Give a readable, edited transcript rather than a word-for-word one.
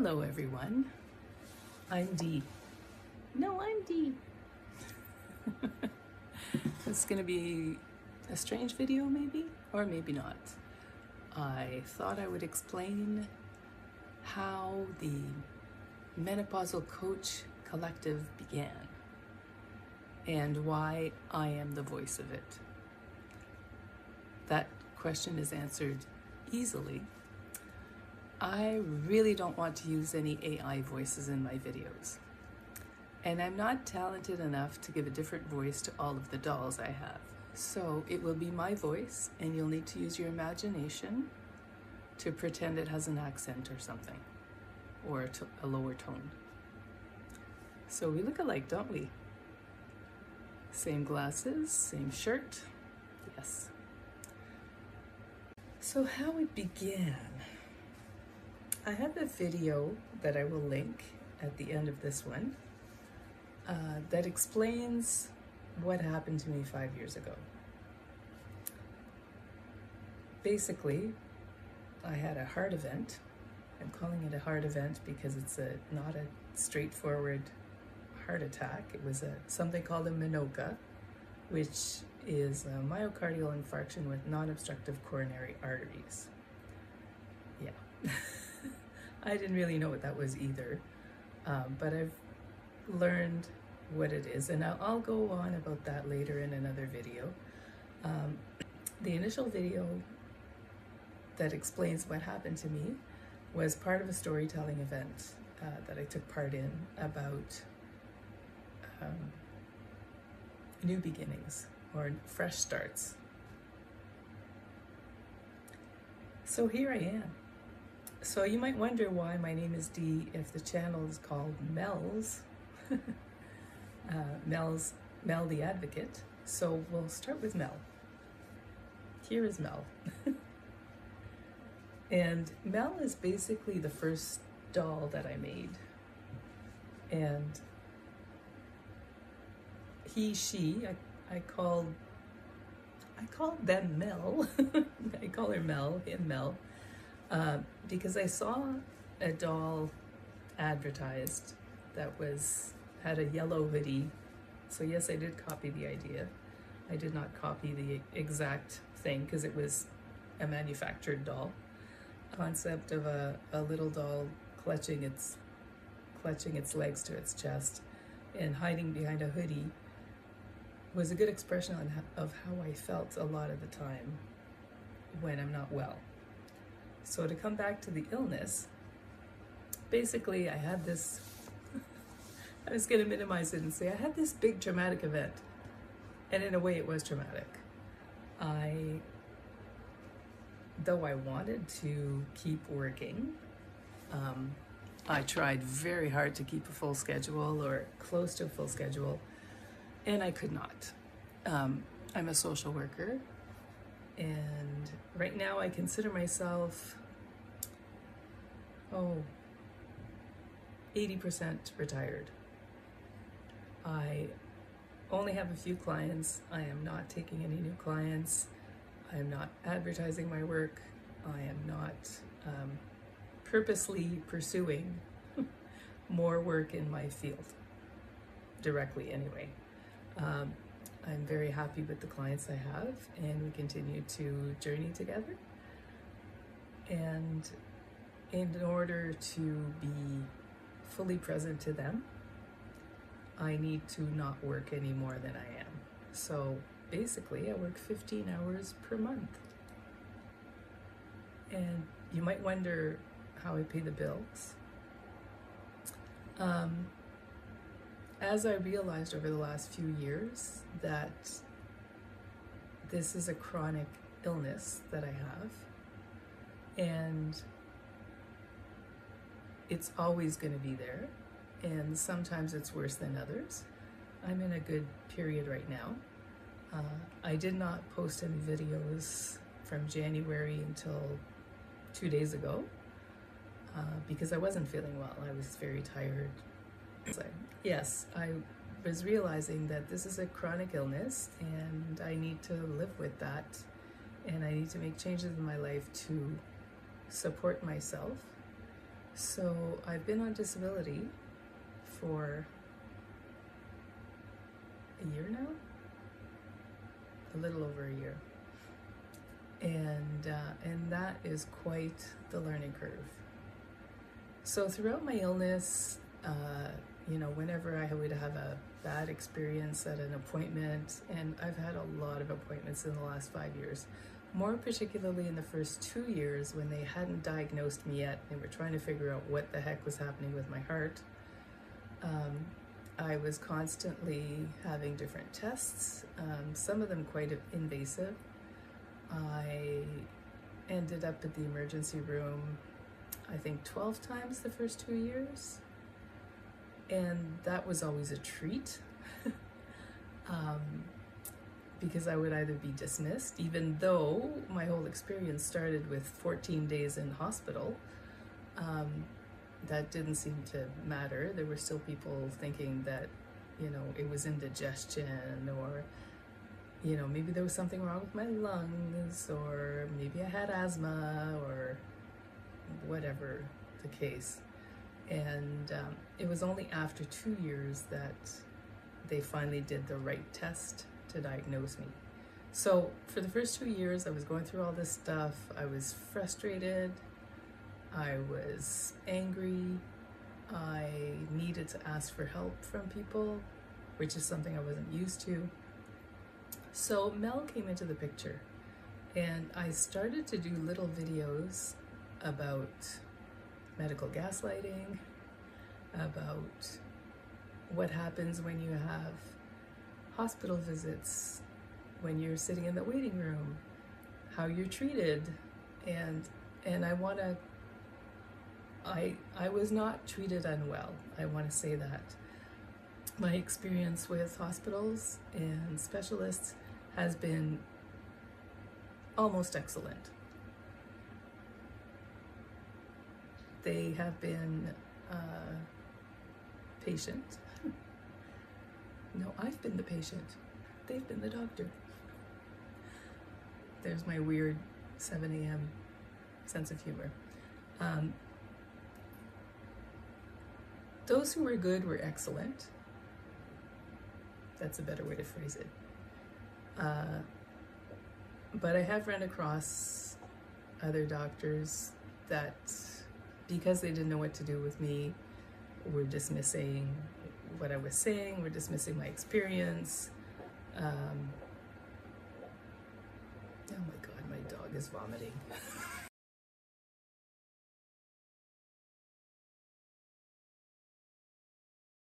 Hello everyone, I'm Dee. No, I'm Dee. It's gonna be a strange video maybe, or maybe not. I thought I would explain how the Menopausal Coach Collective began and why I am the voice of it. That question is answered easily. I really don't want to use any AI voices in my videos. And I'm not talented enough to give a different voice to all of the dolls I have. So it will be my voice, and you'll need to use your imagination to pretend it has an accent or something, or a lower tone. So we look alike, don't we? Same glasses, same shirt, yes. So how it began. I have a video that I will link at the end of this one that explains what happened to me 5 years ago. Basically, I had a heart event. I'm calling it a heart event because it's not a straightforward heart attack. It was something called a Menopause, which is a myocardial infarction with non-obstructive coronary arteries. Yeah. I didn't really know what that was either, but I've learned what it is, and I'll go on about that later in another video. The initial video that explains what happened to me was part of a storytelling event that I took part in about new beginnings or fresh starts. So here I am. So you might wonder why my name is Dee if the channel is called Mel's, Mel the Advocate. So we'll start with Mel. Here is Mel. And Mel is basically the first doll that I made. And I called them Mel. I call her Mel, him Mel. Because I saw a doll advertised that had a yellow hoodie. So yes, I did copy the idea. I did not copy the exact thing because it was a manufactured doll. Concept of a little doll clutching its legs to its chest and hiding behind a hoodie was a good expression of how I felt a lot of the time when I'm not well. So to come back to the illness, basically I had this, I was going to minimize it and say I had this big traumatic event. And in a way it was traumatic. Though I wanted to keep working, I tried very hard to keep a full schedule or close to a full schedule, and I could not. I'm a social worker. And right now I consider myself, 80% retired. I only have a few clients. I am not taking any new clients. I am not advertising my work. I am not purposely pursuing more work in my field, directly anyway. I'm very happy with the clients I have, and we continue to journey together. And in order to be fully present to them, I need to not work any more than I am. So basically, I work 15 hours per month. And you might wonder how I pay the bills. As I realized over the last few years that this is a chronic illness that I have, and it's always going to be there, and sometimes it's worse than others. I'm in a good period right now. I did not post any videos from January until 2 days ago because I wasn't feeling well. I was very tired. So, yes, I was realizing that this is a chronic illness and I need to live with that, and I need to make changes in my life to support myself So I've been on disability for a year now, a little over a year, and that is quite the learning curve. So throughout my illness, you know, whenever I would have a bad experience at an appointment, and I've had a lot of appointments in the last 5 years, more particularly in the first 2 years when they hadn't diagnosed me yet. They were trying to figure out what the heck was happening with my heart. I was constantly having different tests, some of them quite invasive. I ended up at the emergency room, I think 12 times the first 2 years, and that was always a treat. Because I would either be dismissed, even though my whole experience started with 14 days in hospital. That didn't seem to matter. There were still people thinking that, you know, it was indigestion, or, you know, maybe there was something wrong with my lungs, or maybe I had asthma, or whatever the case. And it was only after 2 years that they finally did the right test to diagnose me. So for the first 2 years, I was going through all this stuff. I was frustrated. I was angry. I needed to ask for help from people, which is something I wasn't used to. So Mel came into the picture, and I started to do little videos about medical gaslighting, about what happens when you have hospital visits, when you're sitting in the waiting room, how you're treated, and I was not treated unwell. I want to say that. My experience with hospitals and specialists has been almost excellent. They have been patient. No, I've been the patient. They've been the doctor. There's my weird 7 a.m. sense of humor. Those who were good were excellent. That's a better way to phrase it. But I have run across other doctors that, because they didn't know what to do with me, were dismissing what I was saying, were dismissing my experience. Oh my God, my dog is vomiting.